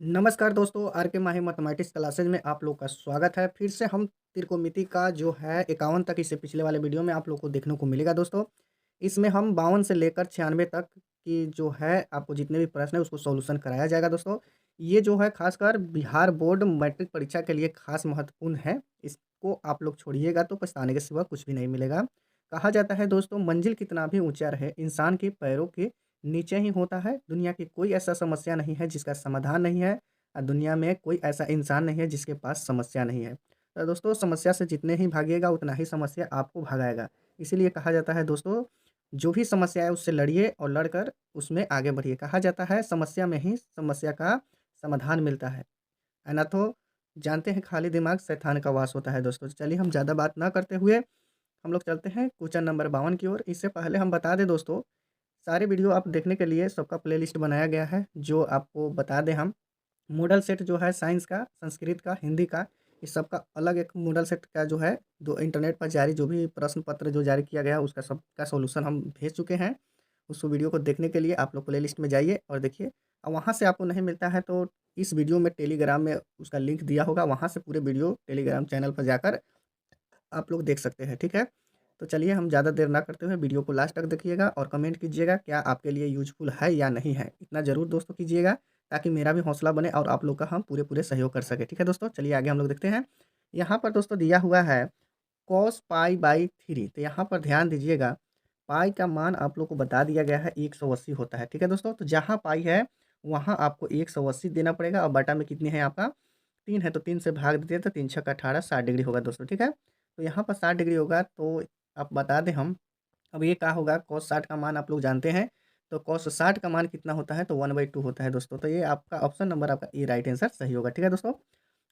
नमस्कार दोस्तों, आर के माही मैथमेटिक्स क्लासेज में आप लोग का स्वागत है। फिर से हम त्रिकोणमिति का जो है 51 तक इससे पिछले वाले वीडियो में आप लोग को देखने को मिलेगा दोस्तों। इसमें हम 52 से लेकर 96 तक की जो है आपको जितने भी प्रश्न है उसको सॉल्यूशन कराया जाएगा दोस्तों। ये जो है खासकर बिहार बोर्ड मैट्रिक परीक्षा के लिए खास महत्वपूर्ण है। इसको आप लोग छोड़िएगा तो पछताने के सिवा कुछ भी नहीं मिलेगा। कहा जाता है दोस्तों, मंजिल कितना भी ऊँचा रहे, इंसान के पैरों के नीचे ही होता है। दुनिया की कोई ऐसा समस्या नहीं है जिसका समाधान नहीं है। दुनिया में कोई ऐसा इंसान नहीं है जिसके पास समस्या नहीं है। तो दोस्तों, समस्या से जितने ही भागिएगा उतना ही समस्या आपको भगाएगा। इसीलिए कहा जाता है दोस्तों, जो भी समस्या है उससे लड़िए और लड़कर उसमें आगे बढ़िए। कहा जाता है समस्या में ही समस्या का समाधान मिलता है ना? तो जानते हैं खाली दिमाग शैतान का वास होता है दोस्तों। तो चलिए हम ज़्यादा बात ना करते हुए हम लोग चलते हैं क्वेश्चन नंबर 52 की ओर। इससे पहले हम बता दें दोस्तों, सारे वीडियो आप देखने के लिए सबका प्लेलिस्ट बनाया गया है, जो आपको बता दें हम। मॉडल सेट जो है साइंस का, संस्कृत का, हिंदी का, इस सब का अलग एक मॉडल सेट का जो है, जो इंटरनेट पर जारी जो भी प्रश्न पत्र जो जारी किया गया है उसका सबका सॉल्यूशन हम भेज चुके हैं। उस वीडियो को देखने के लिए आप लोग प्लेलिस्ट में जाइए और देखिए। और वहाँ से आपको नहीं मिलता है तो इस वीडियो में टेलीग्राम में उसका लिंक दिया होगा, वहाँ से पूरे वीडियो टेलीग्राम चैनल पर जाकर आप लोग देख सकते हैं, ठीक है? तो चलिए हम ज़्यादा देर ना करते हुए वीडियो को लास्ट तक देखिएगा और कमेंट कीजिएगा क्या आपके लिए यूज़फुल है या नहीं है। इतना ज़रूर दोस्तों कीजिएगा ताकि मेरा भी हौसला बने और आप लोग का हम पूरे-पूरे सहयोग कर सकें, ठीक है दोस्तों? चलिए आगे हम लोग देखते हैं। यहाँ पर दोस्तों दिया हुआ है कॉस पाई बाई 3। तो यहाँ पर ध्यान दीजिएगा, पाई का मान आप लोग को बता दिया गया है 180 होता है, ठीक है दोस्तों? तो जहाँ पाई है वहाँ आपको 180 देना पड़ेगा और बटा में कितनी है आपका 3 है, तो 3 से भाग दीजिए तो 3 छक्का 18 60 डिग्री होगा दोस्तों, ठीक है? तो यहाँ पर 60 डिग्री होगा तो आप बता दें हम। अब ये क्या होगा, कॉस 60 का मान आप लोग जानते हैं, तो कॉस 60 का मान कितना होता है तो 1/2 होता है दोस्तों। तो ये आपका ऑप्शन नंबर आपका ए राइट आंसर सही होगा, ठीक है दोस्तों?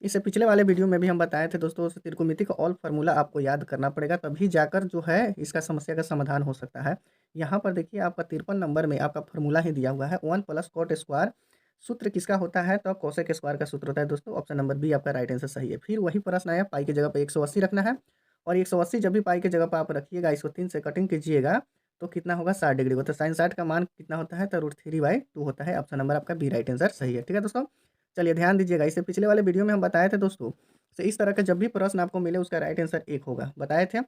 इससे पिछले वाले वीडियो में भी हम बताए थे दोस्तों, उस त्रिकोणमिति का ऑल फ़ॉर्मूला आपको याद करना पड़ेगा, तभी जाकर जो है इसका समस्या का समाधान हो सकता है। यहाँ पर देखिए आपका 53 नंबर में आपका फ़ॉर्मूला ही दिया हुआ है 1 प्लस कॉट स्क्वायर। सूत्र किसका होता है तो कोसेक स्क्वायर का सूत्र होता है दोस्तों। ऑप्शन नंबर बी आपका राइट आंसर सही है। फिर वही प्रश्न आया, पाई की जगह पे 180 रखना है और 180 जब भी पाई की जगह पे आप रखिएगा, इसको 3 से कटिंग कीजिएगा तो कितना होगा 60 डिग्री होता है। साइन 60 का मान कितना होता है तो √3/2 होता है। ऑप्शन नंबर आपका बी राइट आंसर सही है, ठीक है दोस्तों? चलिए ध्यान दीजिएगा, इससे पिछले वाले वीडियो में हम बताए थे दोस्तों, तो इस तरह का जब भी प्रश्न आपको मिले उसका राइट आंसर 1 होगा, बताए थे।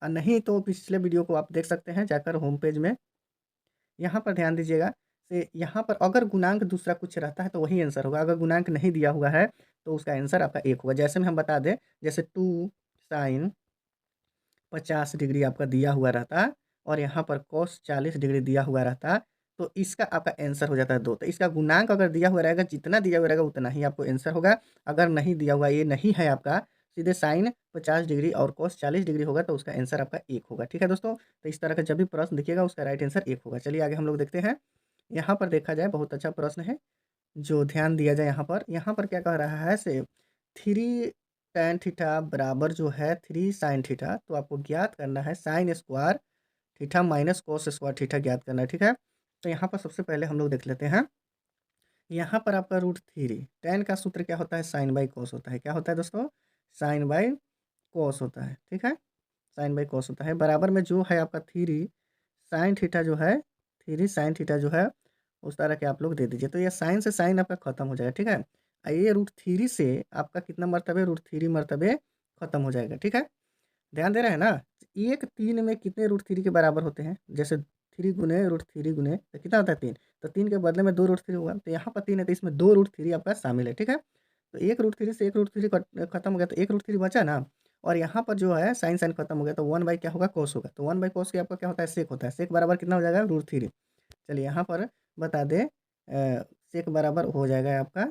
नहीं तो पिछले वीडियो को आप देख सकते हैं जाकर होम पेज में। यहाँ पर ध्यान दीजिएगा, से यहाँ पर अगर गुणांक दूसरा कुछ रहता है तो वही आंसर होगा, अगर गुणांक नहीं दिया हुआ है तो उसका आंसर आपका 1 होगा। जैसे में हम बता दें, जैसे 2 साइन 50 डिग्री आपका दिया हुआ रहता और यहाँ पर कॉस 40 डिग्री दिया हुआ रहता, तो इसका आपका आंसर हो जाता है 2। तो इसका गुणांक अगर दिया हुआ रहेगा, जितना दिया हुआ रहेगा उतना ही आपको आंसर होगा। अगर नहीं दिया हुआ, ये नहीं है आपका, सीधे साइन 50 डिग्री और कॉस 40 डिग्री होगा तो उसका आंसर आपका 1 होगा, ठीक है दोस्तों? तो इस तरह का जब भी प्रश्न दिखेगा उसका राइट आंसर 1 होगा। चलिए आगे हम लोग देखते हैं। यहाँ पर देखा जाए बहुत अच्छा प्रश्न है, जो ध्यान दिया जाए यहाँ पर क्या कह रहा है से 3 टैन थीटा बराबर जो है 3 साइन थीटा, तो आपको ज्ञात करना है sign square theta minus cos square theta ज्ञात करना है, ठीक है? तो यहाँ पर सबसे पहले हम लोग देख लेते हैं। यहाँ पर आपका √3 टैन का सूत्र क्या होता है साइन बाई कॉस होता है। क्या होता है दोस्तों? साइन बाई कॉस होता है, ठीक है? साइन बाई कॉस होता है, बराबर में जो है आपका 3 साइन थीटा जो है, 3 साइन थीटा जो है उस तरह के आप लोग दे दीजिए। तो ये साइन से साइन आपका खत्म हो जाएगा, ठीक है? ये √3 से आपका कितना मर्तबे √3 मर्तबे खत्म हो जाएगा, ठीक है? ध्यान दे रहे हैं ना? 1 3 में कितने √3 के बराबर होते हैं? जैसे 3 गुने √3 गुने तो कितना होता है 3, तो 3 के बदले में 2 √3 होगा, तो यहाँ पर 3 है तो इसमें 2 √3 आपका शामिल है, ठीक है? तो 1 √3 से 1 √3 खत्म हो गया तो 1 √3 बचा ना, और यहाँ पर जो है साइन साइन खत्म हो गया तो 1 बाई क्या होगा कॉस होगा, तो 1 बाई कॉस के आपका क्या होता है सेक होता है, सेक बराबर कितना हो जाएगा √3। चलिए यहाँ पर बता दें, सेक बराबर हो जाएगा आपका,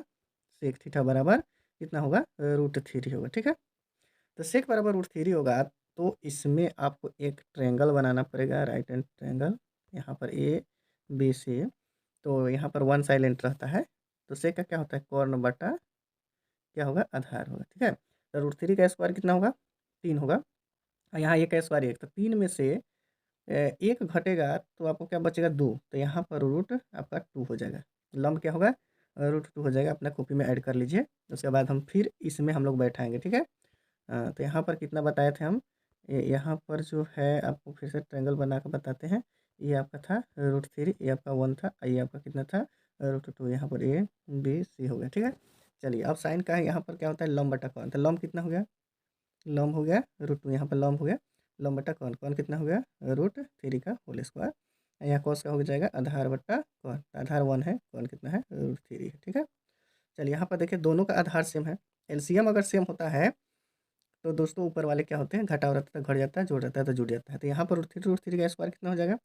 सेक थीटा बराबर कितना होगा √3 होगा, ठीक है? तो सेक बराबर √3 होगा तो इसमें आपको एक ट्रायंगल बनाना पड़ेगा, राइट एंड ट्रायंगल। यहाँ पर ए बी सी, तो यहाँ पर 1 साइलेंट रहता है, तो सेक का क्या होता है कॉर्न बटा क्या होगा आधार होगा, ठीक है? तो √3 का स्क्वायर कितना होगा 3 होगा और यहाँ ए का स्क्वायर 1, तो 3 में से 1 घटेगा तो आपको क्या बचेगा 2, तो यहाँ पर रूट आपका 2 हो जाएगा। लंब क्या होगा √2 हो जाएगा, अपना कॉपी में ऐड कर लीजिए। उसके बाद हम फिर इसमें हम लोग बैठाएँगे, ठीक है? तो यहाँ पर कितना बताए थे हम, यहाँ पर जो है आपको फिर से ट्रायंगल बना के बताते हैं। ये आपका था √3, ये आपका 1 था, ये आपका कितना था √2 यहाँ पर ए बी सी हो गया, ठीक है। चलिए अब साइन का है, यहाँ पर क्या होता है लंब बटा कौन, तो लंब कितना हो गया, लंब हो गया √2, यहाँ पर लंब हो गया लंब बटा कौन, कौन कितना हो गया √3 का होल स्क्वायर। यहाँ कॉस का हो जाएगा आधार बटा कौन, आधार 1 है, कौन कितना है √3 है, ठीक है। चलिए यहाँ पर देखिए दोनों का आधार सेम है, एलसीएम अगर सेम होता है तो दोस्तों ऊपर वाले क्या होते हैं, घटाव रहता है तो घट जाता है, जोड़ रहता है तो जुड़ जाता है। तो यहाँ पर √3 का स्क्वायर कितना हो जाएगा,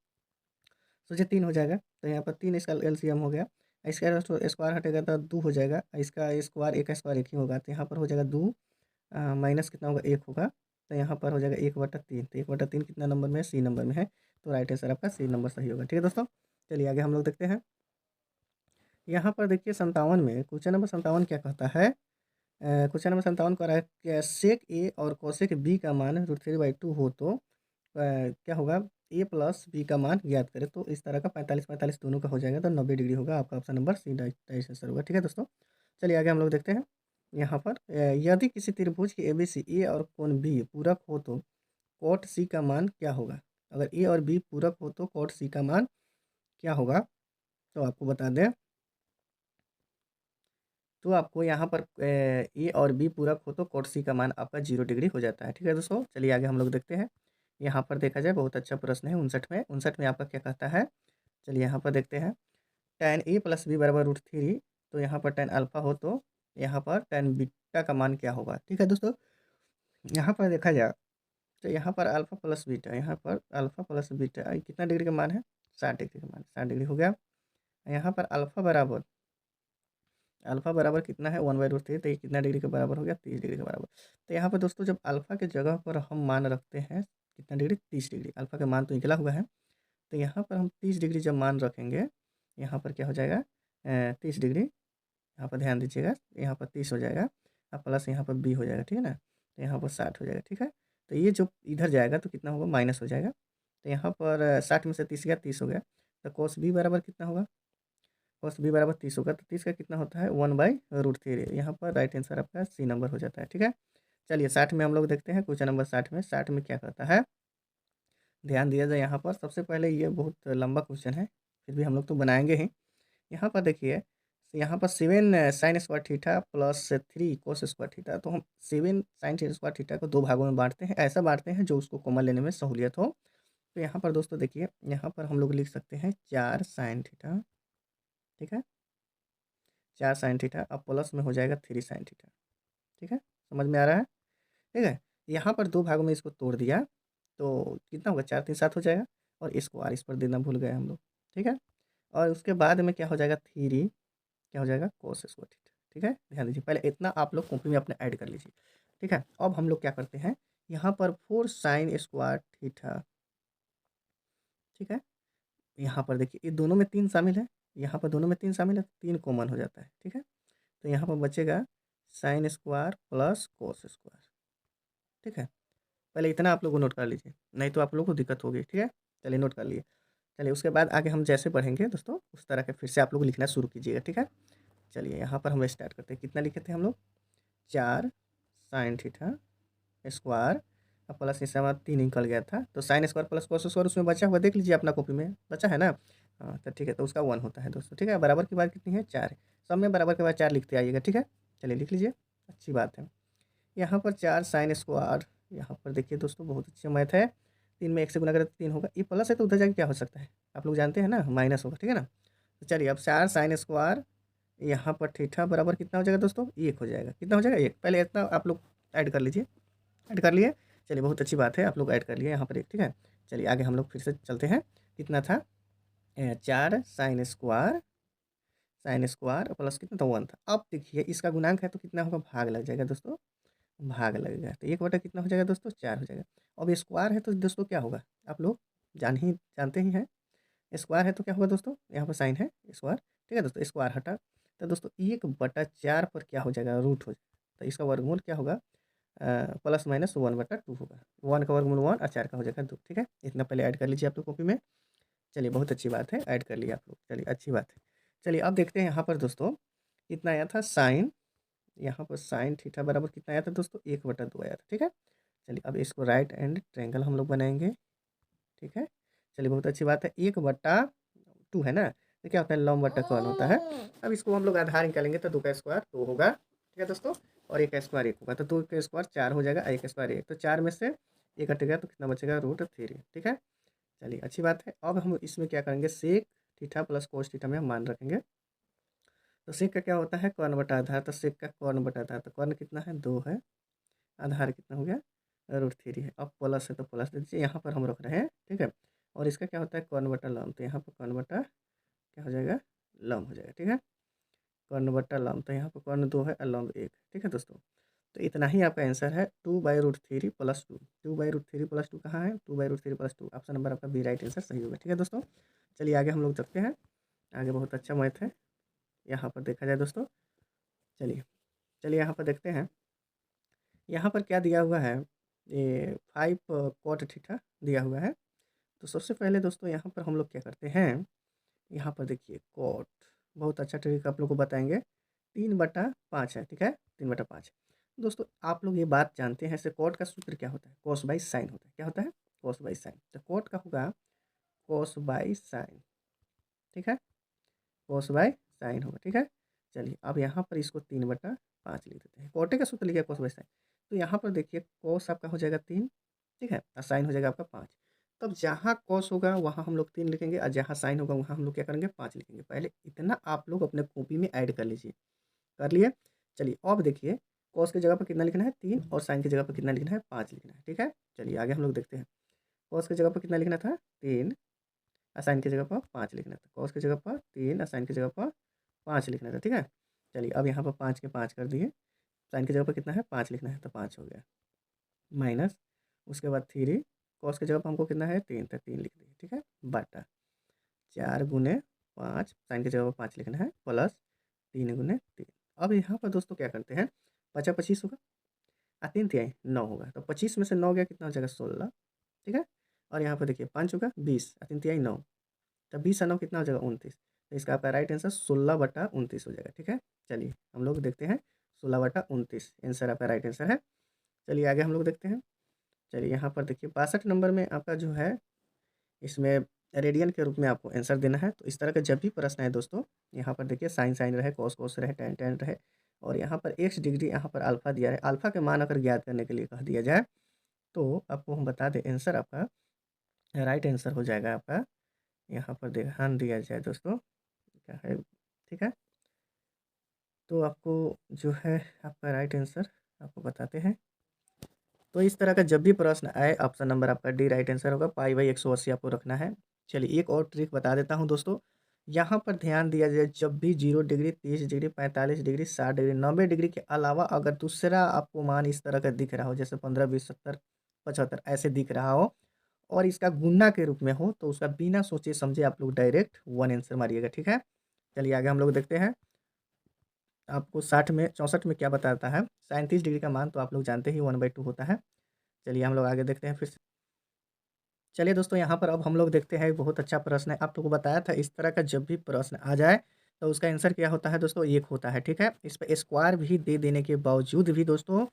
सोचिए 3 हो जाएगा, तो यहाँ पर 3 इसका एलसीएम हो गया। इसका स्क्वायर हटेगा तो 2 हो जाएगा, इसका स्क्वायर एक स्क्वायर एक ही होगा, तो यहाँ पर हो जाएगा 2 माइनस कितना होगा 1 होगा, तो यहाँ पर हो जाएगा 1/3, तो 1/3 कितना नंबर में है, सी नंबर में है, तो राइट आंसर आपका सी नंबर सही होगा, ठीक है दोस्तों। चलिए आगे हम लोग देखते हैं। यहाँ पर देखिए 57 में क्वेश्चन नंबर 57 क्या कहता है, क्वेश्चन नंबर 57 कह रहा है कि सेक ए और कोसेक बी का मान √3/2 हो तो क्या होगा, ए प्लस बी का मान ज्ञात करें। तो इस तरह का 45-45 दोनों का हो जाएगा, तो 90 डिग्री होगा, आपका option number C right answer होगा, ठीक है दोस्तों। चलिए आगे हम लोग देखते हैं। यहाँ पर यदि किसी त्रिभुज की एबीसी ए और कोण बी पूरक हो तो कॉट सी का मान क्या होगा। अगर ए और बी पूरक हो तो कॉट सी का मान क्या होगा, तो आपको बता दें, तो आपको यहाँ पर ए और बी पूरक हो तो कॉट सी का मान आपका 0 डिग्री हो जाता है, ठीक है दोस्तों। चलिए आगे हम लोग देखते हैं। यहाँ पर देखा जाए बहुत अच्छा प्रश्न है 59 में आपका क्या कहता है। चलिए यहाँ पर देखते हैं, tan ए प्लस बी बराबर √3, तो यहाँ पर tan अल्फा हो तो यहाँ पर tan बीटा का मान क्या होगा, ठीक है दोस्तों। यहाँ पर देखा जाए तो यहाँ पर अल्फा प्लस बीटा, यहाँ पर अल्फा प्लस बीटा कितना डिग्री का मान है, 60 डिग्री का मान, 60 डिग्री हो गया। यहाँ पर अल्फा बराबर कितना है 1/√3, तो ये कितना डिग्री के बराबर हो गया 30 डिग्री के बराबर। तो यहाँ पर दोस्तों जब अल्फा के जगह पर हम मान रखते हैं कितना डिग्री 30 डिग्री, अल्फा का मान तो निकला हुआ है, तो यहाँ पर हम 30 डिग्री जब मान रखेंगे, यहाँ पर क्या हो जाएगा 30 डिग्री, यहाँ पर ध्यान दीजिएगा, यहाँ पर 30 हो जाएगा और प्लस यहाँ पर बी हो जाएगा, ठीक है ना, तो यहाँ पर 60 हो जाएगा, ठीक है। तो ये जो इधर जाएगा तो कितना होगा माइनस हो जाएगा, तो यहाँ पर 60 में से 30 गया 30 हो गया, तो कोस बी बराबर कितना होगा, कोस बी बराबर 30 होगा, तो 30 का कितना होता है 1/√3, यहाँ पर राइट आंसर आपका सी नंबर हो जाता है, ठीक है। चलिए 60 में हम लोग देखते हैं, क्वेश्चन नंबर 60 में क्या कहता है, ध्यान दिया जाए। यहाँ पर सबसे पहले ये बहुत लंबा क्वेश्चन है, फिर भी हम लोग तो बनाएंगे ही। यहाँ पर देखिए, यहाँ पर 7 sign square theta plus 3 cos square theta, तो हम 7 साइन स्क्वायर थीटा को दो भागों में बांटते हैं, ऐसा बांटते हैं जो उसको कॉमन लेने में सहूलियत हो। तो यहाँ पर दोस्तों देखिए, यहाँ पर हम लोग लिख सकते हैं 4 साइन थीटा, ठीक है, 4 साइन थीटा, अब प्लस में हो जाएगा 3 साइन थीटा, ठीक है, समझ में आ रहा है, ठीक है। यहाँ पर दो भागों में इसको तोड़ दिया तो कितना होगा 4 3 7 हो जाएगा, और इसको आर इस पर देना भूल गए हम लोग, ठीक है। और उसके बाद में क्या हो जाएगा 3 क्या हो जाएगा कोस स्क्वायर थीटा, ठीक है। ध्यान दीजिए, पहले इतना आप लोग कॉपी में अपने ऐड कर लीजिए, ठीक है। अब हम लोग क्या करते हैं, यहाँ पर 4 साइन स्क्वायर थीटा, ठीक है। यहाँ पर देखिए ये दोनों में 3 शामिल है, यहाँ पर दोनों में 3 शामिल है, 3 कॉमन हो जाता है, ठीक है। तो यहाँ पर बचेगा sine square plus cos square, ठीक है। पहले इतना आप लोग को नोट कर लीजिए, नहीं तो आप लोग को दिक्कत होगी, ठीक है। चलिए नोट कर लिए। चलिए उसके बाद आगे हम जैसे पढ़ेंगे दोस्तों उस तरह के फिर से आप लोग लिखना शुरू कीजिएगा, ठीक है। चलिए यहाँ पर हम स्टार्ट करते हैं, कितना लिखे थे हम लोग 4 साइन थीटा स्क्वायर, अब प्लस इससे हमारा 3 निकल गया था, तो sine square plus cos square उसमें बचा हुआ देख लीजिए अपना कॉपी में बचा है ना। हाँ तो ठीक है, तो उसका 1 होता है दोस्तों, ठीक है। बराबर की बात कितनी है 4 है, सब में बराबर के बाद 4 लिखते आइएगा, ठीक है। चलिए लिख लीजिए, अच्छी बात है। यहाँ पर 4 साइन स्क्वायर, यहाँ पर देखिए दोस्तों बहुत अच्छी मैथ है, 3 में 1 से गुना करें तो 3 होगा, ये प्लस है तो उधर जाके क्या हो सकता है आप लोग जानते हैं ना, माइनस होगा, ठीक है ना। तो चलिए अब 4 साइन स्क्वायर, यहाँ पर थीटा बराबर कितना हो जाएगा दोस्तों 1 हो जाएगा, कितना हो जाएगा 1, पहले इतना आप लोग ऐड कर लीजिए, ऐड कर लिए। चलिए बहुत अच्छी बात है, आप लोग ऐड कर लिए यहाँ पर 1, ठीक है। चलिए आगे हम लोग फिर से चलते हैं, कितना था 4 साइन स्क्वायर प्लस कितना था 1 था। अब देखिए इसका गुणांक है तो कितना होगा भाग लग जाएगा दोस्तों, भाग लगेगा, तो 1 बटा कितना हो जाएगा दोस्तों 4 हो जाएगा। अब स्क्वायर है तो दोस्तों क्या होगा आप लोग जानते ही हैं, स्क्वायर है तो क्या होगा दोस्तों, यहाँ पर साइन है स्क्वायर, ठीक है दोस्तों, स्क्वायर हटा, तो दोस्तों 1/4 पर क्या हो जाएगा रूट हो जाएगा, तो इसका वर्गमूल क्या होगा प्लस माइनस 1/2 होगा, 1 का वर्गमूल 1 और 4 का हो जाएगा 2, ठीक है। इतना पहले ऐड कर लीजिए आप लोग कॉपी में। चलिए बहुत अच्छी बात है, ऐड कर लिया आप लोग, चलिए अच्छी बात है। चलिए अब देखते हैं यहाँ पर दोस्तों कितना आया था साइन, यहाँ पर साइन थीटा बराबर कितना आया था दोस्तों 1/2 आया था, ठीक है। चलिए अब इसको राइट एंड ट्रायंगल हम लोग बनाएंगे, ठीक है। चलिए बहुत अच्छी बात है, 1/2 है ना, तो क्या होता है, लंब बटा कर्ण होता है। अब इसको हम लोग आधार निकालेंगे तो 2 का स्क्वायर 2 होगा, ठीक है दोस्तों, और 1 का स्क्वायर 1 होगा, तो 2 का स्क्वायर 4 हो जाएगा, 1 का स्क्वायर 1, तो 4 में से 1 हटेगा तो कितना बचेगा, √3, ठीक है। चलिए अच्छी बात है। अब हम इसमें क्या करेंगे, sec theta plus cos theta में हम मान रखेंगे। तो सेक का क्या होता है, कर्ण बटा आधार, तो सेक का कर्ण बटा आधार, तो कर्ण कितना है, 2 है, आधार कितना हो गया, √3 है। अब प्लस है तो प्लस दे दीजिए, यहाँ पर हम रख रहे हैं, ठीक है। और इसका क्या होता है, कर्ण बटा लंब, तो यहाँ पर कर्ण बटा क्या हो जाएगा, लंब हो जाएगा, ठीक है। कर्ण बटा लंब, तो यहाँ पर कर्ण 2 है और लंब 1, ठीक है दोस्तों। तो इतना ही आपका आंसर है, 2/√3 + 2, 2/√3 + 2 कहाँ है, 2/√3 + 2, ऑप्शन नंबर आपका बी राइट आंसर सही होगा, ठीक है दोस्तों। चलिए आगे हम लोग चलते हैं, आगे बहुत अच्छा मैथ है यहाँ पर देखा जाए दोस्तों। चलिए चलिए यहाँ पर देखते हैं, यहाँ पर क्या दिया हुआ है, ये 5 कॉट थीटा दिया हुआ है। तो सबसे पहले दोस्तों यहाँ पर हम लोग क्या करते हैं, यहाँ पर देखिए कॉट, बहुत अच्छा ट्रिक आप लोग को बताएंगे, 3/5 है, ठीक है, 3/5। दोस्तों आप लोग ये बात जानते हैं, ऐसे कॉट का सूत्र क्या होता है, कॉस बाई साइन होता है, क्या होता है, कॉस बाई साइन, तो कॉट का होगा कॉस बाई साइन, ठीक है, कॉस बाई साइन होगा, ठीक है। चलिए अब यहाँ पर इसको 3/5 लिख देते हैं, कॉटे का सूत्र लिखा कॉस बाई साइन, तो यहाँ पर देखिए कॉस आपका हो जाएगा 3, ठीक है, और साइन हो जाएगा आपका 5। तब जहाँ कॉस होगा वहाँ हम लोग 3 लिखेंगे, और जहाँ साइन होगा वहाँ हम लोग क्या करेंगे, 5 लिखेंगे। पहले इतना आप लोग अपने कॉपी में ऐड कर लीजिए, कर लिए। चलिए अब देखिए, कॉस की जगह पर कितना लिखना है, 3, और साइन की जगह पर कितना लिखना है, 5 लिखना है, ठीक है। चलिए आगे हम लोग देखते हैं, कॉस की जगह पर कितना लिखना था, 3, और साइन की जगह पर 5 लिखना था, कॉस की जगह पर 3 और साइन की जगह पर 5 लिखना था, ठीक है। चलिए अब यहाँ पर 5 के 5 कर दिए, साइन की जगह पर कितना है, 5 लिखना है, तो 5 हो गया, माइनस उसके बाद 3, कॉस की जगह पर हमको कितना है, 3, तो 3 लिख दिए, ठीक है, बटा 4 × 5, साइन की जगह पर 5 लिखना है, प्लस 3 × 3। अब यहाँ पर दोस्तों क्या करते हैं, 5×25 होगा, 3×3 9 होगा, तो 25 में से 9 गया कितना हो जाएगा, 16, ठीक है। और यहाँ पर देखिए 5 होगा 20, 3×3 9, तो 20 और 9 कितना हो जाएगा, 29, तो इसका आपका राइट आंसर 16/29 हो जाएगा, ठीक है। चलिए हम लोग देखते हैं, 16/29 आंसर आपका राइट आंसर है। चलिए आगे हम लोग देखते हैं। चलिए यहाँ पर देखिए 62 नंबर में आपका जो है, इसमें रेडियन के रूप में आपको आंसर देना है। तो इस तरह का जब भी प्रश्न है दोस्तों, यहाँ पर देखिए साइन साइन रहे, कॉस कॉस रहे, टेन टेन रहे, और यहाँ पर एक्स डिग्री, यहाँ पर अल्फा दिया है, अल्फा के मान अगर ज्ञात करने के लिए कह दिया जाए तो आपको हम बता दें, आंसर आपका राइट आंसर हो जाएगा आपका, यहाँ पर ध्यान दिया जाए दोस्तों, क्या है, ठीक है। तो आपको जो है आपका राइट आंसर आपको बताते हैं। तो इस तरह का जब भी प्रश्न आए, ऑप्शन नंबर आपका डी राइट आंसर होगा, पाई/180 आपको रखना है। चलिए एक और ट्रिक बता देता हूँ दोस्तों, यहाँ पर ध्यान दिया जाए, जब भी 0 degree, 30 degree, 45 degree, 60 degree, 90 degree के अलावा अगर दूसरा आपको मान इस तरह का दिख रहा हो, जैसे 15, 20, 70, 75 ऐसे दिख रहा हो, और इसका गुना के रूप में हो, तो उसका बिना सोचे समझे आप लोग डायरेक्ट 1 आंसर मारिएगा, ठीक है। चलिए आगे हम लोग देखते हैं, आपको 64 में क्या बताता है, 37 डिग्री का मान तो आप लोग जानते ही 1/2 होता है। चलिए हम लोग आगे देखते हैं फिर से। चलिए दोस्तों यहाँ पर अब हम लोग देखते हैं, एक बहुत अच्छा प्रश्न है, आप लोगों को बताया था इस तरह का जब भी प्रश्न आ जाए तो उसका आंसर क्या होता है दोस्तों, 1 होता है, ठीक है। इस पर स्क्वायर भी दे देने के बावजूद भी दोस्तों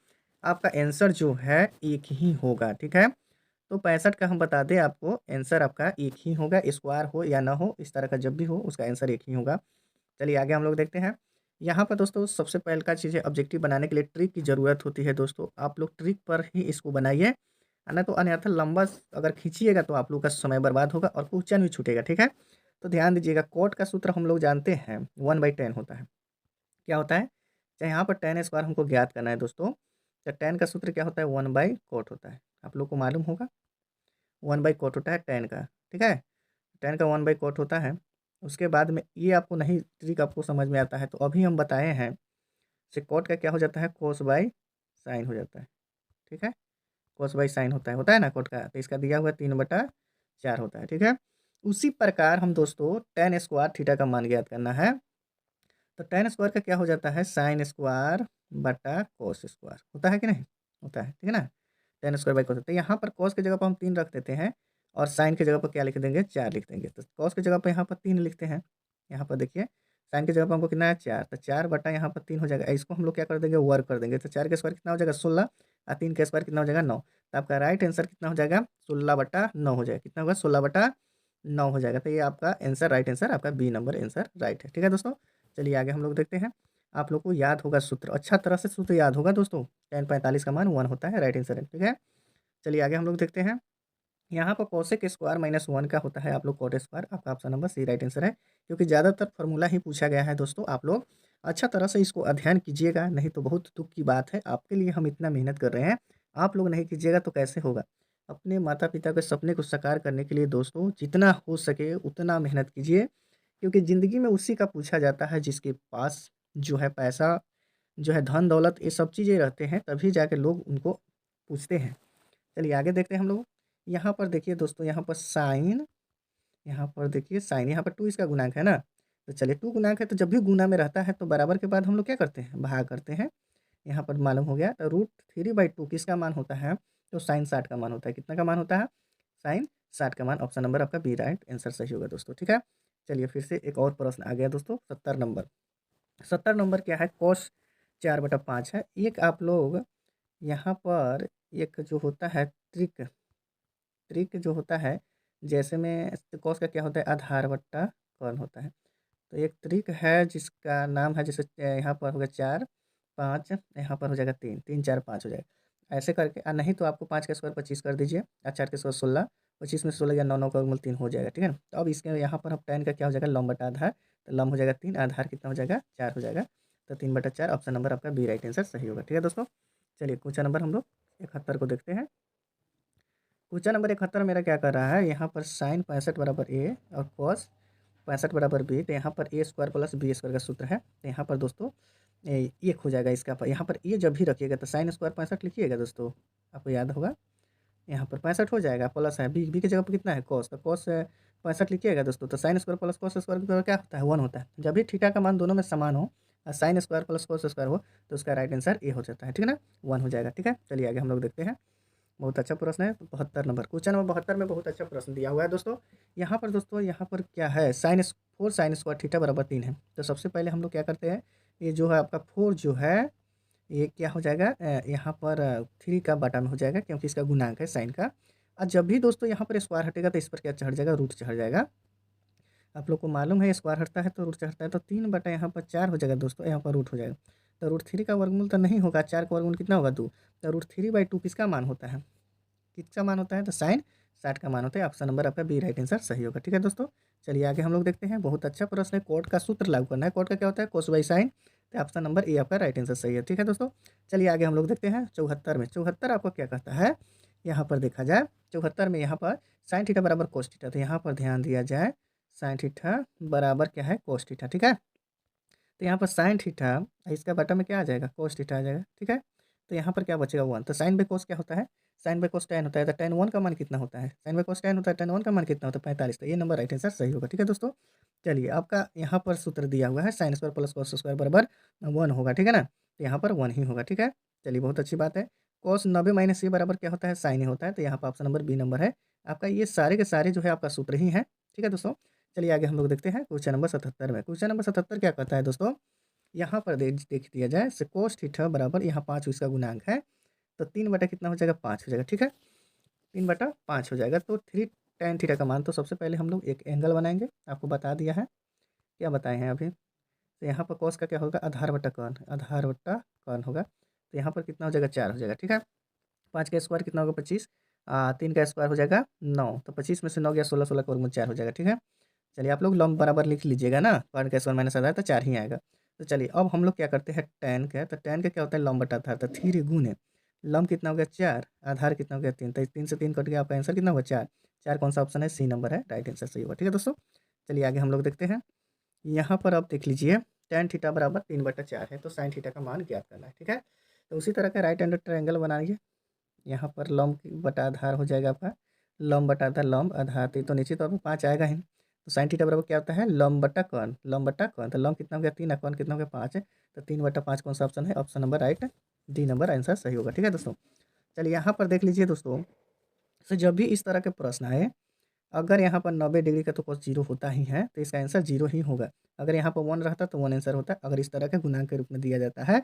आपका आंसर जो है 1 ही होगा, ठीक है। तो 65 का हम बता दें आपको, आंसर आपका 1 ही होगा, स्क्वायर हो या ना हो, इस तरह का जब भी हो उसका आंसर 1 ही होगा। चलिए आगे हम लोग देखते हैं। यहाँ पर दोस्तों सबसे पहले का चीज़ है, ऑब्जेक्टिव बनाने के लिए ट्रिक की ज़रूरत होती है दोस्तों, आप लोग ट्रिक पर ही इसको बनाइए, है ना, तो अन्यथा लंबा अगर खींचिएगा तो आप लोग का समय बर्बाद होगा और क्वेश्चन भी छूटेगा, ठीक है। तो ध्यान दीजिएगा, कोट का सूत्र हम लोग जानते हैं, 1/10 होता है, क्या होता है, चाहे यहाँ पर टेन स्क्वायर हमको ज्ञात करना है दोस्तों, तो टेन का सूत्र क्या होता है, 1/कोट होता है, आप लोग को मालूम होगा, 1/कोट होता है टेन का, ठीक है, टेन का 1/कोट होता है। उसके बाद में ये आपको नहीं ट्रिक आपको समझ में आता है, तो अभी हम बताए हैं, से कोट का क्या हो जाता है, कोस बाई साइन हो जाता है, ठीक है, कोस बाई साइन होता है ना कोट का, तो इसका दिया हुआ 3/4 होता है, ठीक है। उसी प्रकार हम दोस्तों टेन स्क्वायर थीटा का मान ज्ञात करना है, तो टेन स्क्वायर का क्या हो जाता है, साइन स्क्वायर बटा कोस स्क्वायर, होता है कि नहीं, होता है, ठीक है ना, टेन स्क्वायर बाई कोस। तो यहाँ पर कॉस की जगह पर हम 3 रख देते हैं, और साइन की जगह पर क्या लिख देंगे, 4 लिख देंगे, तो कॉस की जगह पर यहाँ पर 3 लिखते हैं, यहाँ पर देखिए साइन की जगह पर हमको कितना है, 4, तो 4 बटा यहाँ पर 3 हो जाएगा, इसको हम लोग क्या कर देंगे, वर्क कर देंगे, तो 4 का स्क्वायर कितना हो जाएगा, 16, और 3 का स्क्वायर कितना हो जाएगा, 9, तो आपका राइट आंसर कितना हो जाएगा, 16/9 हो जाएगा, कितना होगा, 16/9 9 हो जाएगा। तो ये आपका आंसर, राइट आंसर आपका बी नंबर आंसर राइट है। ठीक है दोस्तों, चलिए आगे हम लोग देखते हैं। आप लोग को याद होगा सूत्र, अच्छा तरह से सूत्र याद होगा दोस्तों। tan 45 का मान 1 होता है, राइट आंसर है। ठीक है, चलिए आगे हम लोग देखते हैं। यहाँ पर कोसेक स्क्वायर -1 का होता है आप लोग कॉट स्क्वायर, आपका option number C right answer है। क्योंकि ज़्यादातर फार्मूला ही पूछा गया है दोस्तों, आप लोग अच्छा तरह से इसको अध्ययन कीजिएगा, नहीं तो बहुत दुख की बात है। आपके लिए हम इतना मेहनत कर रहे हैं, आप लोग नहीं कीजिएगा तो कैसे होगा। अपने माता पिता के सपने को साकार करने के लिए दोस्तों जितना हो सके उतना मेहनत कीजिए, क्योंकि ज़िंदगी में उसी का पूछा जाता है जिसके पास जो है पैसा, जो है धन दौलत, ये सब चीज़ें रहते हैं, तभी जाके लोग उनको पूछते हैं। चलिए आगे देखते हैं हम लोग। यहाँ पर देखिए दोस्तों, यहाँ पर साइन, यहाँ पर देखिए साइन, यहाँ पर 2 इसका गुणांक है ना। तो चलिए 2 गुणांक है, तो जब भी गुणा में रहता है तो बराबर के बाद हम लोग क्या करते हैं, भाग करते हैं। यहाँ पर मालूम हो गया। तो √3/2 किसका मान होता है, तो साइन 60 का मान होता है। कितना का मान होता है, साइन 60 का मान। ऑप्शन नंबर आपका बी राइट आंसर सही होगा दोस्तों। ठीक है, चलिए फिर से एक और प्रश्न आ गया दोस्तों। 70 नंबर क्या है, cos 4/5 है। एक आप लोग यहाँ पर एक जो होता है ट्रिक, जो होता है, जैसे में कॉस का क्या होता है, आधार बट्टा कौन होता है। तो एक ट्रिक है जिसका नाम है, जैसे यहाँ पर होगा 4 5, यहाँ पर हो जाएगा 3 3 4 5 हो जाएगा। ऐसे करके नहीं तो आपको 5 का स्क्वायर 25 कर दीजिए, और 4 का स्क्वायर 16, 25 में 16 या 9 9 का वर्गमूल 3 हो जाएगा। ठीक है ना, तो अब इसके यहाँ पर अब tan का क्या हो जाएगा, लंब बटा आधार। तो लंब हो जाएगा 3, आधार कितना हो जाएगा 4 हो जाएगा। तो 3/4 ऑप्शन नंबर आपका बी राइट आंसर सही होगा। ठीक है दोस्तों, चलिए क्वेश्चन नंबर हम लोग 71 को देखते हैं। क्वेश्चन नंबर 71 मेरा क्या कर रहा है, यहाँ पर साइन 65 बराबर ए और कॉस 65 बराबर बी। तो यहाँ पर ए स्क्वायर प्लस बी स्क्वायर का सूत्र है। तो यहाँ पर दोस्तों एक हो जाएगा इसका, यहाँ पर ए जब भी रखिएगा तो साइन स्क्वायर 65 लिखिएगा दोस्तों, आपको याद होगा। यहाँ पर 65 हो जाएगा, प्लस है बी की जगह पर कितना है कॉस, तो कॉस 65 लिखिएगा दोस्तों। तो sine square plus cos square का क्या होता है, 1 होता है। जब भी थीटा का मान दोनों में समान हो और sine square plus cos square हो तो उसका राइट आंसर ए हो जाता है। ठीक है ना, 1 हो जाएगा। ठीक है, चलिए आगे हम लोग देखते हैं। बहुत अच्छा प्रश्न है। 72 नंबर, क्वेश्चन नंबर 72 में बहुत अच्छा प्रश्न दिया हुआ है दोस्तों। यहाँ पर दोस्तों, यहाँ पर क्या है, साइन स्क्वायर थीटा बराबर 3 है। तो सबसे पहले हम लोग क्या करते हैं, ये जो है आपका 4 जो है ये क्या हो जाएगा, यहाँ पर 3 का बटा में हो जाएगा, क्योंकि इसका गुणांक है साइन का। और जब भी दोस्तों यहाँ पर स्क्वायर हटेगा तो इस पर क्या चढ़ जाएगा, रूट चढ़ जाएगा। आप लोग को मालूम है स्क्वायर हटता है तो रूट चढ़ता है, तो 3 बटा यहाँ पर 4 हो जाएगा दोस्तों, यहाँ पर रूट हो जाएगा। तो √3 का वर्गमूल तो नहीं होगा, 4 का वर्गमूल कितना होगा 2। तो √3/2 किसका मान होता है, किसका मान होता है, तो साइन 60 का मान होता है। ऑप्शन नंबर आपका बी राइट आंसर सही होगा। ठीक है दोस्तों, चलिए आगे हम लोग देखते हैं। बहुत अच्छा प्रश्न है, कोट का सूत्र लागू करना है। कोट का क्या होता है, कोस बाई साइन। तो ऑप्शन नंबर ए आपका राइट आंसर सही है। ठीक है दोस्तों, चलिए आगे हम लोग देखते हैं। 74 में, 74 आपको क्या कहता है, यहाँ पर देखा जाए 74 में यहाँ पर साइन थीटा बराबर कोस थीटा। तो यहाँ पर ध्यान दिया जाए, साइन थीटा बराबर क्या है, कोस थीटा। ठीक है, तो यहाँ पर साइन थीटा, इसका बटा में क्या आ जाएगा, कोस थीटा आ जाएगा। ठीक है, तो यहाँ पर क्या बचेगा 1। तो साइन बाई कोस क्या होता है, साइन बाई कोस tan होता है। तो tan 1 का मान कितना होता है, साइन बाई कोस tan होता है, tan 1 का मान कितना होता है 45। तो ये नंबर राइट आंसर सही होगा। ठीक है दोस्तों, चलिए आपका यहाँ पर सूत्र दिया हुआ है sine square plus cos square बराबर 1 होगा। ठीक है ना, तो यहाँ पर 1 ही होगा। ठीक है, चलिए बहुत अच्छी बात है। कॉस 90 - ए बराबर क्या होता है, साइन ही होता है। तो यहाँ पर ऑप्शन नंबर बी नंबर है आपका। ये सारे के सारे जो है आपका सूत्र ही है। ठीक है दोस्तों, चलिए आगे हम लोग देखते हैं क्वेश्चन नंबर 77 में। क्वेश्चन नंबर 77 क्या कहता है दोस्तों, यहाँ पर देख दिया जाए, से कोस थीटा बराबर यहाँ 5 इसका गुणांक है। तो 3 बटा कितना हो जाएगा, 5 हो जाएगा। ठीक है, 3/5 हो जाएगा। तो 3 tan थीटा का मान, तो सबसे पहले हम लोग एक एंगल बनाएंगे, आपको बता दिया है, क्या बताए हैं अभी। तो यहाँ पर कॉस का क्या होगा, आधार बटा कौन, आधार बटा कौन होगा। तो यहाँ पर कितना हो जाएगा, 4 हो जाएगा। ठीक है, 5 का स्क्वायर कितना होगा 25, 3 का स्क्वायर हो जाएगा 9। तो 25 में से 9 गया 16, 16 का वर्गमूल 4 हो जाएगा। ठीक है, चलिए आप लोग लंब बराबर लिख लीजिएगा ना, कॉर्ड का स्क्वायर माइनस आधार तो 4 ही आएगा। तो चलिए अब हम लोग क्या करते हैं, tan का, तो tan का क्या होता है, लंब बटा आधार। तो 3 गुने लंब कितना हो गया 4, आधार कितना हो गया 3। तो 3 से 3 कट गया, आपका आंसर कितना होगा 4। 4 कौन सा ऑप्शन है, सी नंबर है, राइट आंसर सही होगा। ठीक है दोस्तों, चलिए आगे हम लोग देखते हैं। यहाँ पर आप देख लीजिए, tan थीटा बराबर 3/4 है, तो साइन थीटा का मान ज्ञात करना है। ठीक है, तो उसी तरह का राइट हैंडेड ट्रायंगल बनाइए। यहाँ पर लंब बटा आधार हो जाएगा आपका, लंब बटा आधार लंब आधार, तो नीचे तौर पर 5 आएगा ही। तो साइन थीटा बराबर क्या होता है, लंब बटा कौन, लंब बटा कौन। तो लंब कितना हो गया 3, कौन कितना हो गया 5 है। तो 3/5 कौन सा ऑप्शन है, option number right D number answer सही होगा। ठीक है दोस्तों, चलिए यहाँ पर देख लीजिए दोस्तों। तो जब भी इस तरह के प्रश्न आए, अगर यहाँ पर 90 डिग्री का तो कोस 0 होता ही है, तो इसका आंसर 0 ही होगा। अगर यहाँ पर 1 रहता तो 1 आंसर होता है। अगर इस तरह के गुणांक के रूप में दिया जाता है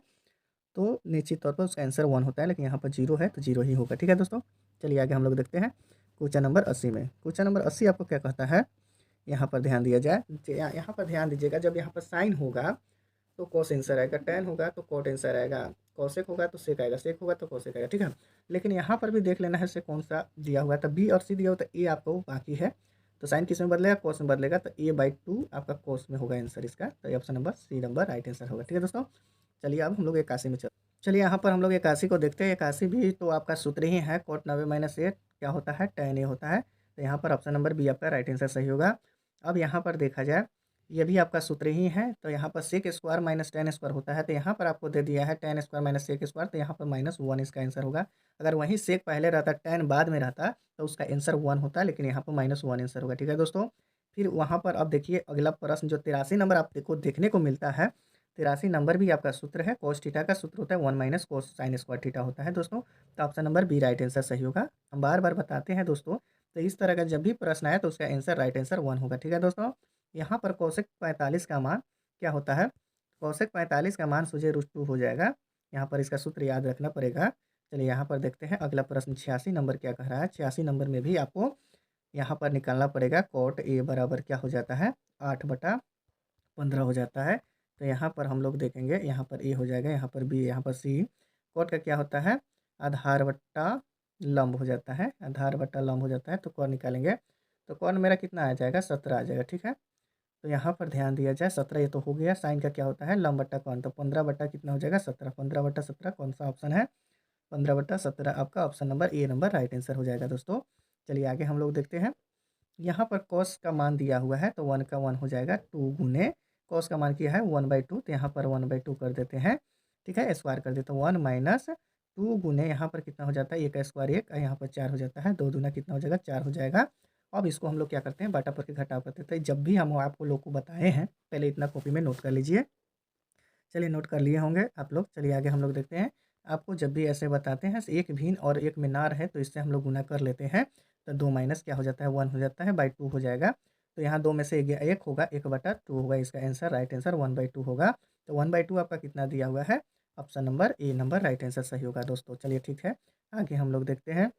तो निश्चित तौर पर उसका आंसर 1 होता है, लेकिन यहाँ पर 0 है तो 0 ही होगा। ठीक है दोस्तों, चलिए आगे हम लोग देखते हैं। क्वेश्चन नंबर 80 में। क्वेश्चन नंबर 80 आपको क्या कहता है, यहाँ पर ध्यान दिया जाए। यहाँ पर ध्यान दीजिएगा, जब यहाँ पर साइन होगा तो कॉस आंसर आएगा, टैन होगा तो कॉट आंसर आएगा, कॉसेक होगा तो सेक आएगा, सेक होगा तो कॉसेक आएगा, ठीक है। लेकिन यहाँ पर भी देख लेना है से कौन सा दिया हुआ है, तो बी और सी दिया हुआ, तो ए आपको बाकी है। तो साइन किस में बदलेगा, कॉस में बदलेगा, तो a/2 आपका कॉस में होगा आंसर इसका। तो ये option number C number right answer होगा, ठीक है दोस्तों। चलिए अब हम लोग 81 में चलिए यहाँ पर हम लोग 81 को देखते हैं। 81 भी तो आपका सूत्र ही है, cot 90 - a क्या होता है, tan a होता है। तो यहाँ पर ऑप्शन नंबर बी आपका राइट आंसर सही होगा। अब यहाँ पर देखा जाए, ये भी आपका सूत्र ही है। तो यहाँ पर sec square minus tan square होता है, तो यहाँ पर आपको दे दिया है tan square minus sec square, तो यहाँ पर -1 इसका आंसर होगा। अगर वहीं सेक पहले रहता, tan बाद में रहता, तो उसका आंसर 1 होता, लेकिन यहाँ पर -1 आंसर होगा, ठीक है दोस्तों। फिर वहाँ पर अब देखिए अगला प्रश्न जो 83 नंबर आपको देखने को मिलता है। 83 नंबर भी आपका सूत्र है, cos थीटा का सूत्र होता है 1 minus cos sine square theta होता है दोस्तों। तो option number B right answer सही होगा। हम बार-बार बताते हैं दोस्तों, तो इस तरह का जब भी प्रश्न आए तो उसका आंसर राइट आंसर 1 होगा, ठीक है दोस्तों। यहाँ पर कोसेक 45 का मान क्या होता है, कोसेक 45 का मान सूझे √2 हो जाएगा। यहाँ पर इसका सूत्र याद रखना पड़ेगा। चलिए यहाँ पर देखते हैं अगला प्रश्न 86 नंबर क्या कह रहा है। 86 नंबर में भी आपको यहाँ पर निकालना पड़ेगा, cot a बराबर क्या हो जाता है, 8/15 हो जाता है। तो यहाँ पर हम लोग देखेंगे, यहाँ पर ए हो जाएगा, यहाँ पर बी, यहाँ पर सी। कॉट का क्या होता है, आधार बट्टा लंब हो जाता है, आधार बट्टा लंब हो जाता है। तो कौन निकालेंगे, तो कौन मेरा कितना आ जाएगा, 17 आ जाएगा, ठीक है। तो यहाँ पर ध्यान दिया जाए, 17 ये तो हो गया। साइन का क्या होता है, लंब बट्टा कौन, तो 15 बट्टा कितना हो जाएगा, 17। 15/17 कौन सा ऑप्शन है, 15/17 आपका option number A number right answer हो जाएगा दोस्तों। चलिए आगे हम लोग देखते हैं। यहाँ पर कॉस का मान दिया हुआ है, तो 1 का 1 हो जाएगा, 2 गुने कॉस का मान किया है 1/2, तो यहाँ पर 1/2 कर देते हैं, ठीक है। स्क्वायर कर देते हैं, 1 माइनस 2 गुने यहाँ पर कितना हो जाता है, 1 का स्क्वायर 1, यहाँ पर 4 हो जाता है, 2 दूना कितना हो जाएगा, 4 हो जाएगा। अब इसको हम लोग क्या करते हैं, बाटा पर के घटाव करते हैं। तो जब भी हम आपको लोग को बताए हैं, पहले इतना कॉपी में नोट कर लीजिए। चलिए नोट कर लिए होंगे आप लोग। चलिए आगे हम लोग देखते हैं। आपको जब भी ऐसे बताते हैं, एक भिन्न और एक में ना रहे, तो इससे हम लोग गुना कर लेते हैं। तो 2 माइनस क्या हो जाता है, 1 हो जाता है, बाई 2 हो जाएगा। तो यहाँ 2 में से 1 होगा, 1/2 होगा, इसका आंसर राइट आंसर 1/2 होगा। तो 1/2 आपका कितना दिया हुआ है, option number A number right answer सही होगा दोस्तों। चलिए ठीक है, आगे हम लोग देखते हैं।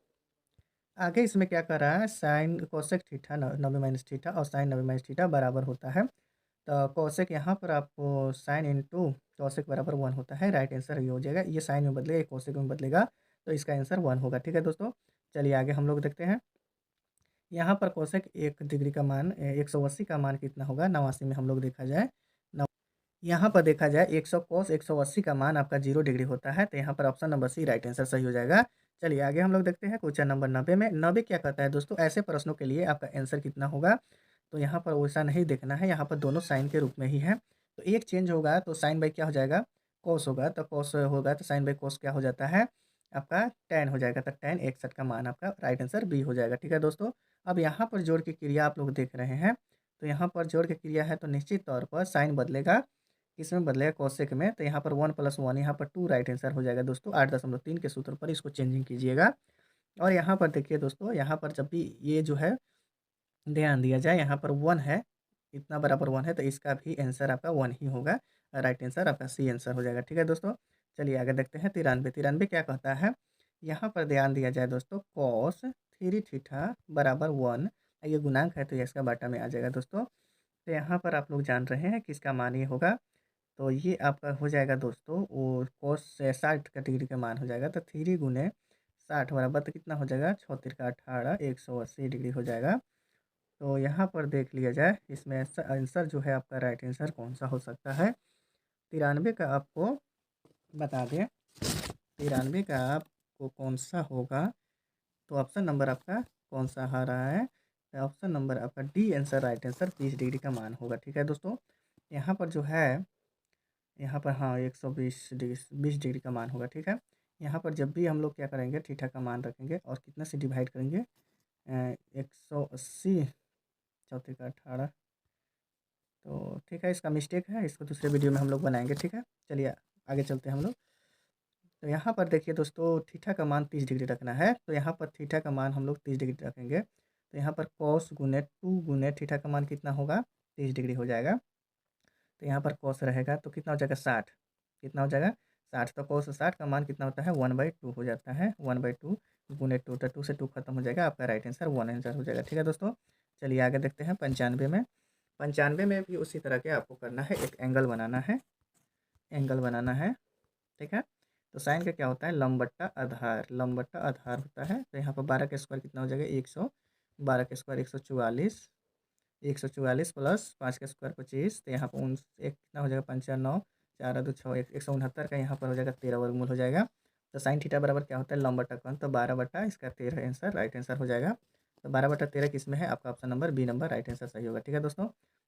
आगे इसमें क्या कर रहा है, साइन कोसेक थीटा 90 - थीटा और साइन 90 - थीटा बराबर होता है। तो कोसेक यहाँ पर आपको साइन इंटू कोसेक बराबर 1 होता है, राइट आंसर ये हो जाएगा। ये साइन में बदलेगा, ये कोसेक में बदलेगा, तो इसका आंसर 1 होगा, ठीक है दोस्तों। चलिए आगे हम लोग देखते हैं। यहाँ पर कोसेक 1 डिग्री का मान 180 का मान कितना होगा, 89 में हम लोग देखा जाए। यहाँ पर देखा जाए 100 कोस 180 का मान आपका 0 डिग्री होता है, तो यहाँ पर option number C right answer सही हो जाएगा। चलिए आगे हम लोग देखते हैं क्वेश्चन नंबर 90 में। 90 क्या कहता है दोस्तों, ऐसे प्रश्नों के लिए आपका आंसर कितना होगा, तो यहाँ पर वैसा नहीं देखना है, यहाँ पर दोनों साइन के रूप में ही है। तो एक चेंज होगा तो साइन बाई क्या हो जाएगा, कोस होगा, तो कोस होगा तो साइन बाई कोस क्या हो जाता है, आपका टैन हो जाएगा। तो टैन 61 का मान आपका राइट आंसर बी हो जाएगा, ठीक है दोस्तों। अब यहाँ पर जोड़ की क्रिया आप लोग देख रहे हैं, तो यहाँ पर जोड़ की क्रिया है, तो निश्चित तौर पर साइन बदलेगा, किसमें बदलेगा, कोसेक में। तो यहाँ पर 1 + 1, यहाँ पर 2 राइट आंसर हो जाएगा दोस्तों। 8.3 के सूत्र पर इसको चेंजिंग कीजिएगा। और यहाँ पर देखिए दोस्तों, यहाँ पर जब भी ये जो है ध्यान दिया जाए, यहाँ पर 1 है, इतना बराबर 1 है, तो इसका भी आंसर आपका 1 ही होगा, राइट आंसर आपका सी आंसर हो जाएगा, ठीक है दोस्तों। चलिए आगे देखते हैं 93। 93 क्या कहता है, यहाँ पर ध्यान दिया जाए दोस्तों, कॉस 3 थीटा बराबर 1, ये गुणांक है तो ये इसका बाटा में आ जाएगा दोस्तों। तो यहाँ पर आप लोग जान रहे हैं कि इसका मान ये होगा, तो ये आपका हो जाएगा दोस्तों, वो कोस 60 का डिग्री का मान हो जाएगा। तो 3 गुने 60 बराबर तो कितना हो जाएगा, 6 तिरका 18, 180 डिग्री हो जाएगा। तो यहाँ पर देख लिया जाए, इसमें आंसर जो है आपका राइट आंसर कौन सा हो सकता है। 93 का आपको बता दें, 93 का आपको कौन सा होगा, तो ऑप्शन नंबर आपका कौन सा आ रहा है, तो ऑप्शन नंबर आपका D answer right answer 20 degree का मान होगा, ठीक है दोस्तों। यहाँ पर जो है, यहाँ पर हाँ 120 डिग्री 20 डिग्री का मान होगा, ठीक है। यहाँ पर जब भी हम लोग क्या करेंगे, थीटा का मान रखेंगे और कितना से डिवाइड करेंगे, 180 चौथे का 18, तो ठीक है, इसका मिस्टेक है, इसको दूसरे वीडियो में हम लोग बनाएंगे, ठीक है। चलिए आगे चलते हैं हम लोग। तो यहाँ पर देखिए दोस्तों, थीटा का मान 30 डिग्री रखना है, तो यहाँ पर थीटा का मान हम लोग 30 डिग्री रखेंगे। तो यहाँ पर कॉस गुने 2 गुने थीटा का मान कितना होगा, 30 डिग्री हो जाएगा। तो यहाँ पर कॉस रहेगा तो कितना हो जाएगा, 60, कितना हो जाएगा 60। तो कॉस 60 का मान कितना होता है, 1/2 हो जाता है, 1/2। गुने 2, तो 2 से 2 खत्म हो जाएगा, आपका राइट आंसर 1 आंसर हो जाएगा। ठीक है दोस्तों, चलिए आगे देखते हैं 95 में। 95 में भी उसी तरह के आपको करना है, एक एंगल बनाना है, एंगल बनाना है। ठीक है, तो साइन का क्या होता है, लंब बट्टा आधार, लंब बट्टा आधार होता है। तो यहाँ पर 12 का स्क्वायर कितना हो जाएगा, 112 का स्क्वायर 144, 144 प्लस 5 का स्क्वायर 25, तो यहाँ पर एक कितना हो जाएगा, 5 4 9, 4 2 6 169 का यहाँ पर हो जाएगा 13 वर्गमूल हो जाएगा। तो साइन थीटा बराबर क्या होता है, लंब बट्टा कोण, तो 12 बट्टा इसका 13 आंसर राइट आंसर हो जाएगा। तो 12 बट्टा 13 किस में है, आपका option number B number right answer सही होगा। ठीक है दोस्तों,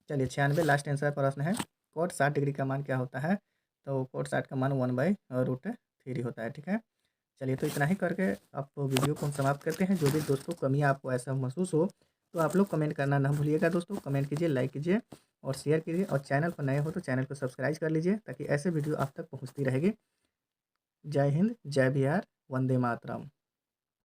चलिए 96 लास्ट आंसर प्रश्न है, कोट 60 डिग्री का मान क्या होता है, तो कोट 60 का मान 1/√3 होता है। ठीक है, चलिए तो इतना ही करके आप वीडियो को हम समाप्त करते हैं। जो भी दोस्तों कमियाँ आपको ऐसा महसूस हो तो आप लोग कमेंट करना ना भूलिएगा दोस्तों, कमेंट कीजिए, लाइक कीजिए और शेयर कीजिए, और चैनल पर नए हो तो चैनल को सब्सक्राइब कर लीजिए ताकि ऐसे वीडियो आप तक पहुँचती रहेगी। जय हिंद, जय बिहार, वंदे मातरम।